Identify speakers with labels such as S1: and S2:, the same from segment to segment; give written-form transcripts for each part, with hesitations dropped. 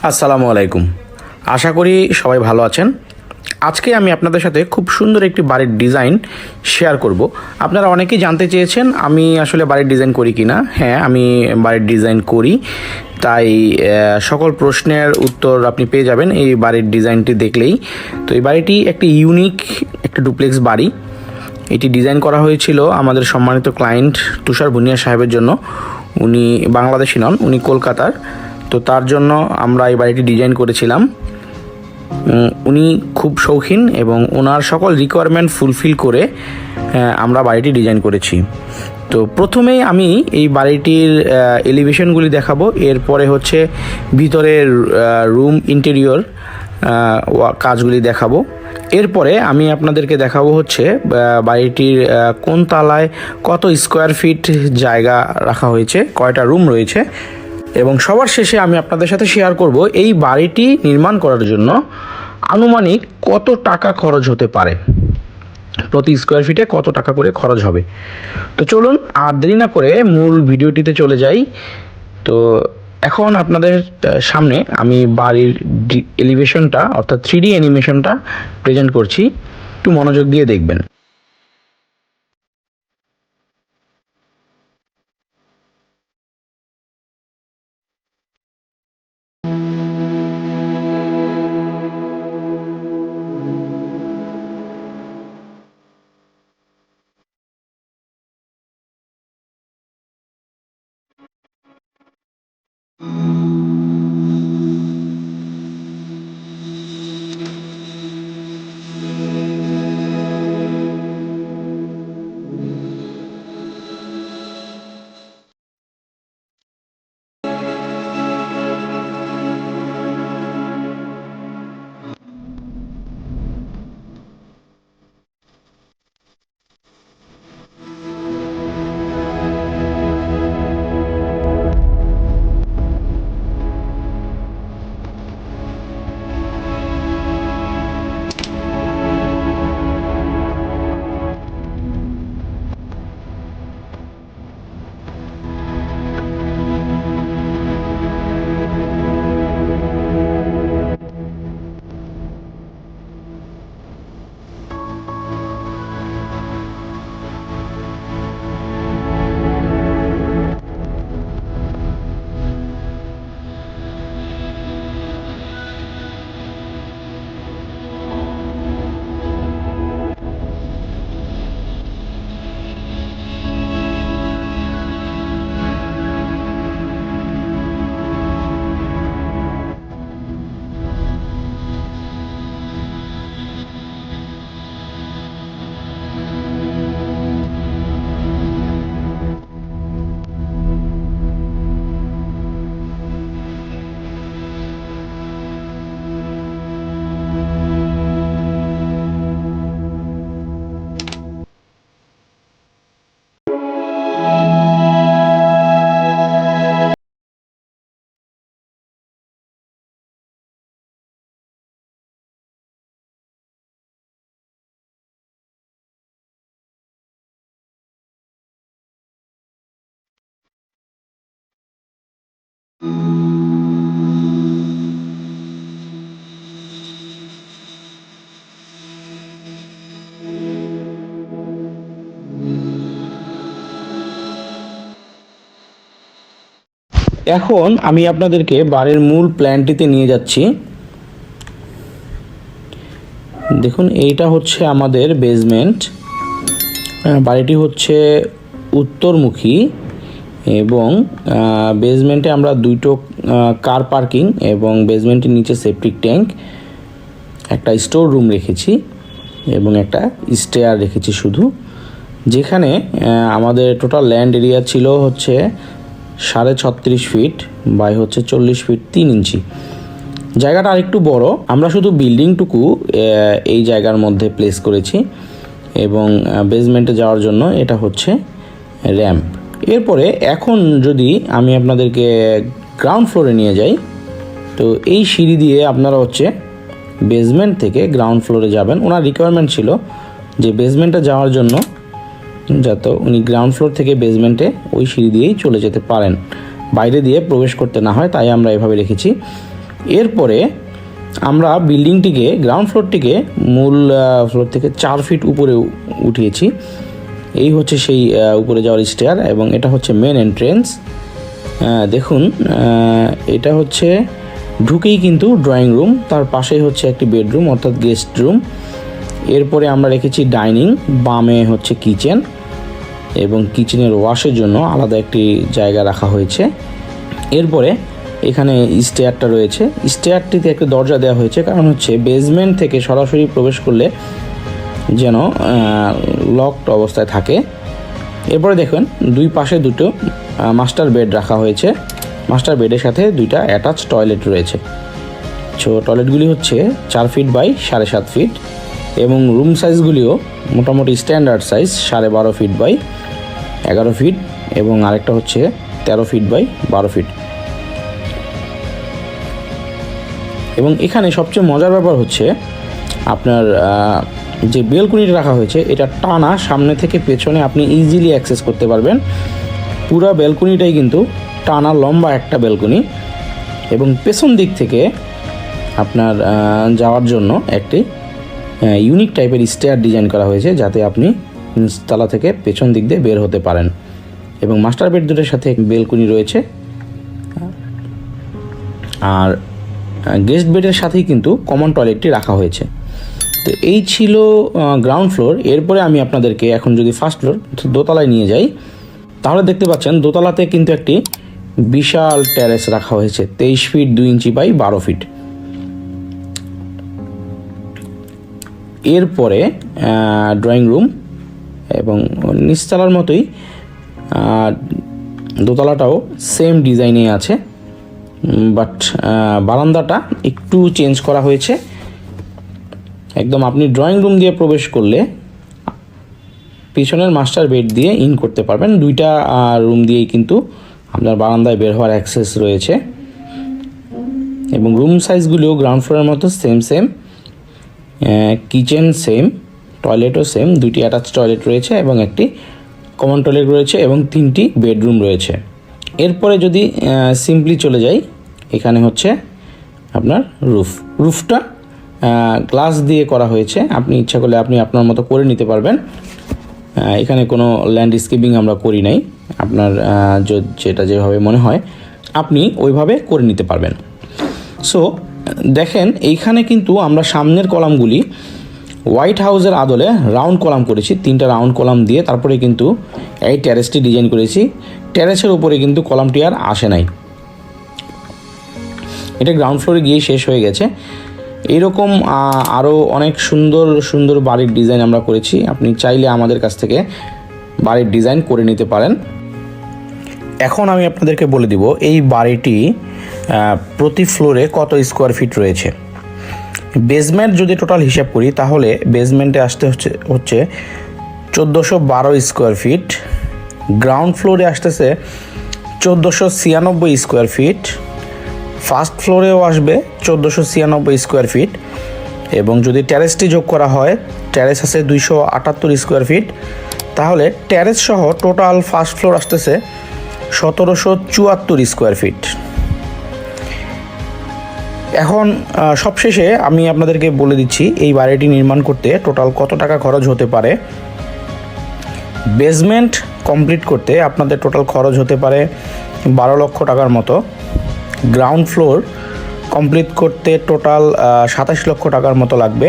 S1: আসসালামু আলাইকুম। আশা করি সবাই ভালো আছেন। আজকে আমি আপনাদের সাথে খুব সুন্দর একটি বাড়ির ডিজাইন শেয়ার করব। আপনারা অনেকেই জানতে চেয়েছেন আমি আসলে বাড়ির ডিজাইন করি কি না। হ্যাঁ, আমি বাড়ির ডিজাইন করি। তাই সকল প্রশ্নের উত্তর আপনি পেয়ে যাবেন এই বাড়ির ডিজাইনটি দেখলেই। তো এই বাড়িটি একটি ইউনিক একটা ডুপ্লেক্স বাড়ি। এটি ডিজাইন করা হয়েছিল আমাদের সম্মানিত ক্লায়েন্ট তুষার ভুনিয়া সাহেবের জন্য। উনি বাংলাদেশি নন, উনি কলকাতার। তো তার জন্য আমরা এই বাড়িটি ডিজাইন করেছিলাম। উনি খুব শৌখিন এবং ওনার সকল রিকোয়ারমেন্ট ফুলফিল করে আমরা বাড়িটি ডিজাইন করেছি। তো প্রথমেই আমি এই বাড়িটির এলিভেশনগুলি দেখাবো, এরপরে হচ্ছে ভিতরের রুম ইন্টেরিয়র কাজগুলি দেখাবো। এরপরে আমি আপনাদেরকে দেখাবো হচ্ছে বাড়িটির কোন তলায় কত স্কোয়ার ফিট জায়গা রাখা হয়েছে, কয়টা রুম রয়েছে, এবং সবার শেষে আমি আপনাদের সাথে শেয়ার করব এই বাড়িটি নির্মাণ করার জন্য আনুমানিক কত টাকা খরচ হতে পারে, প্রতি স্কোয়ার ফিটে কত টাকা করে খরচ হবে। তো চলুন আর দেরি না করে মূল ভিডিওটিতে চলে যাই। তো এখন আপনাদের সামনে আমি বাড়ির এলিভেশনটা অর্থাৎ 3D অ্যানিমেশনটা প্রেজেন্ট করছি, একটু মনোযোগ দিয়ে দেখবেন। এখন আমি আপনাদেরকে বাড়ির মূল প্ল্যানটিতে নিয়ে যাচ্ছি। দেখুন, এইটা হচ্ছে আমাদের বেসমেন্ট। বাড়িটি হচ্ছে উত্তরমুখী এবং বেসমেন্টে আমরা দুটো কার পার্কিং এবং বেসমেন্টের নিচে সেপটিক ট্যাঙ্ক, একটা স্টোর রুম রেখেছি এবং একটা স্টেয়ার রেখেছি শুধু। যেখানে আমাদের টোটাল ল্যান্ড এরিয়া ছিল হচ্ছে 36.5 ফিট বাই হচ্ছে 40 ফিট 3 ইঞ্চি। জায়গাটা আরেকটু বড়। আমরা শুধু বিল্ডিংটুকু এই জায়গার মধ্যে প্লেস করেছি এবং বেসমেন্টে যাওয়ার জন্য এটা হচ্ছে র্যাম্প। এরপরে এখন যদি আমি আপনাদেরকে গ্রাউন্ড ফ্লোরে নিয়ে যাই, তো এই সিঁড়ি দিয়ে আপনারা হচ্ছে বেসমেন্ট থেকে গ্রাউন্ড ফ্লোরে যাবেন। ওনার রিকোয়ারমেন্ট ছিল যে বেসমেন্টে যাওয়ার জন্য যাতে উনি গ্রাউন্ড ফ্লোর থেকে বেসমেন্টে ওই সিঁড়ি দিয়েই চলে যেতে পারেন, বাইরে দিয়ে প্রবেশ করতে না হয়, তাই আমরা এভাবে রেখেছি। এরপরে আমরা বিল্ডিংটিকে গ্রাউন্ড ফ্লোরটিকে মূল ফ্লোর থেকে 4 ফিট উপরে উঠিয়েছি। এই হচ্ছে সেই উপরে যাওয়ার স্টেয়ার এবং এটা হচ্ছে মেন এন্ট্রেন্স। দেখুন এটা হচ্ছে ঢুকেই কিন্তু ড্রয়িং রুম, তার পাশেই হচ্ছে একটি বেডরুম অর্থাৎ গেস্ট রুম। এরপরে আমরা রেখেছি ডাইনিং, বামে হচ্ছে কিচেন এবং কিচেনের ওয়াশের জন্য আলাদা একটি জায়গা রাখা হয়েছে। এরপরে এখানে স্টেয়ারটা রয়েছে, স্টেয়ারটিতে একটা দরজা দেওয়া হয়েছে, কারণ হচ্ছে বেসমেন্ট থেকে সরাসরি প্রবেশ করলে যেন লকড অবস্থায় থাকে। এরপরে দেখুন দুই পাশে দুটো মাস্টার বেড রাখা হয়েছে, মাস্টার বেডের সাথে দুইটা অ্যাটাচ টয়লেট রয়েছে। টয়লেটগুলি হচ্ছে 4 ফিট বাই 7.5 ফিট এবং রুম সাইজগুলিও মোটামুটি standard size 12.5 feet by 11 feet এবং আরেকটা হচ্ছে 13 ফিট বাই 12 ফিট। এবং এখানে সবচেয়ে মজার ব্যাপার হচ্ছে আপনার যে বেলকনিটা রাখা হয়েছে এটা টানা, সামনে থেকে পেছনে আপনি ইজিলি অ্যাক্সেস করতে পারবেন। পুরো বেলকনিটাই কিন্তু টানা লম্বা একটা বেলকনি এবং পেছন দিক থেকে আপনার যাওয়ার জন্য একটি ইউনিক টাইপের স্টেয়ার ডিজাইন করা হয়েছে, যাতে আপনি নিচতলা থেকে পেছন দিক দিয়ে বের হতে পারেন। এবং মাস্টার বেড দুটোর সাথে বেলকনি রয়েছে আর গেস্ট বেডের সাথেই কিন্তু কমন টয়লেটটি রাখা হয়েছে। তো এই ছিল গ্রাউন্ড ফ্লোর। এরপরে আমি আপনাদেরকে এখন যদি ফার্স্ট ফ্লোর দোতলায় নিয়ে যাই, তাহলে দেখতে পাচ্ছেন দোতলাতে কিন্তু একটি বিশাল টেরেস রাখা হয়েছে 23 ফিট 2 ইঞ্চি বাই 12 ফিট। এরপরে ড্রয়িং রুম এবং নিচতলার মতোই দোতলাটাও সেম ডিজাইনে আছে, বাট বারান্দাটা একটু চেঞ্জ করা হয়েছে। একদম আপনি ড্রয়িং রুম দিয়ে প্রবেশ করলে পিছনের মাস্টার বেড দিয়ে ইন করতে পারবেন। দুইটা রুম দিয়েই কিন্তু আপনার বারান্দায় বের হওয়ার অ্যাক্সেস রয়েছে এবং রুম সাইজগুলিও গ্রাউন্ড ফ্লোরের মতো সেম, কিচেন সেম, টয়লেটও সেম, দুইটি অ্যাটাচ টয়লেট রয়েছে এবং একটি কমন টয়লেট রয়েছে এবং 3টি বেডরুম রয়েছে। এরপরে যদি সিম্পলি চলে যাই, এখানে হচ্ছে আপনার রুফটা গ্লাস দিয়ে করা হয়েছে, আপনি ইচ্ছা করলে আপনি আপনার মতো করে নিতে পারবেন। এখানে কোনো ল্যান্ডস্কেপিং আমরা করি নাই, আপনার যেটা যেভাবে মনে হয় আপনি ওইভাবে করে নিতে পারবেন। সো দেখেন এইখানে কিন্তু আমরা সামনের কলামগুলি হোয়াইট হাউসের আদলে রাউন্ড কলাম করেছি, 3টা রাউন্ড কলাম দিয়ে তারপরে কিন্তু এই টেরেসটি ডিজাইন করেছি। টেরেসের উপরে কিন্তু কলামটি আর আসে নাই, এটা গ্রাউন্ড ফ্লোরে গিয়ে শেষ হয়ে গেছে। এইরকম আরও অনেক সুন্দর সুন্দর বাড়ির ডিজাইন আমরা করেছি, আপনি চাইলে আমাদের কাছ থেকে বাড়ির ডিজাইন করে নিতে পারেন। এখন আমি আপনাদেরকে বলে দিব এই বাড়িটি প্রতি ফ্লোরে কত স্কোয়ার ফিট রয়েছে। বেসমেন্ট যদি টোটাল হিসাব করি তাহলে বেসমেন্টে আসতে হচ্ছে 1412 স্কোয়ার ফিট, গ্রাউন্ড ফ্লোরে আসতেছে 1496 স্কোয়ার ফিট, ফার্স্ট ফ্লোরেও আসবে 1496 স্কোয়ার ফিট এবং যদি টেরেসটি যোগ করা হয় টেরেস আছে 278 স্কোয়ার ফিট, তাহলে টেরেস সহ টোটাল ফার্স্ট ফ্লোর আসতেছে 1774 স্কোয়ার ফিট। এখন সবশেষে আমি আপনাদেরকে বলে দিচ্ছি এই বাড়িটি নির্মাণ করতে টোটাল কত টাকা খরচ হতে পারে। বেসমেন্ট কমপ্লিট করতে আপনাদের টোটাল খরচ হতে পারে 12 লক্ষ টাকার মতো, গ্রাউন্ড ফ্লোর কমপ্লিট করতে টোটাল 27 লক্ষ টাকার মতো লাগবে,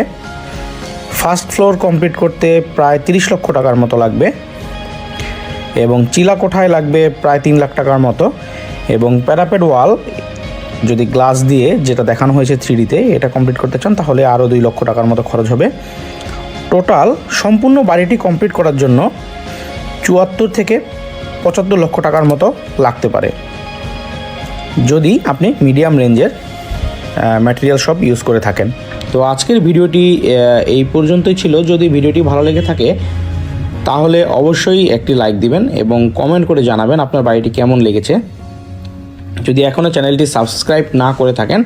S1: ফার্স্ট ফ্লোর কমপ্লিট করতে প্রায় 30 লক্ষ টাকার মতো লাগবে এবং চিলা কোঠায় লাগবে প্রায় 3 লাখ টাকার মতো এবং প্যারাপেট ওয়াল যদি গ্লাস দিয়ে যেটা দেখানো হয়েছে 3Dতে এটা কমপ্লিট করতে চান তাহলে আরও 2 লক্ষ টাকার মতো খরচ হবে। টোটাল সম্পূর্ণ বাড়িটি কমপ্লিট করার জন্য 74 থেকে 75 লক্ষ টাকার মতো লাগতে পারে যদি আপনি মিডিয়াম রেঞ্জের ম্যাটেরিয়াল সব ইউজ করে থাকেন। তো আজকের ভিডিওটি এই পর্যন্তই ছিল। যদি ভিডিওটি ভালো লেগে থাকে তাহলে অবশ্যই একটি লাইক দিবেন এবং কমেন্ট করে জানাবেন আপনার বাড়িটি কেমন লেগেছে। যদি এখনও চ্যানেলটি সাবস্ক্রাইব না করে থাকেন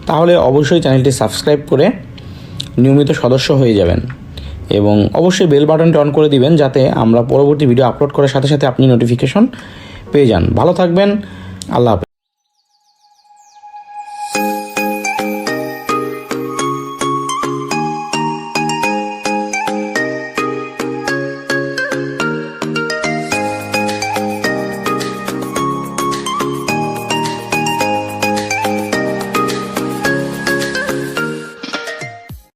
S1: তাহলে অবশ্যই চ্যানেলটি সাবস্ক্রাইব করে নিয়মিত সদস্য হয়ে যাবেন এবং অবশ্যই বেল বাটনটি অন করে দিবেন যাতে আমরা পরবর্তী ভিডিও আপলোড করার সাথে সাথে আপনি নোটিফিকেশন পেয়ে যান। ভালো থাকবেন, আল্লাহ হাফেজ।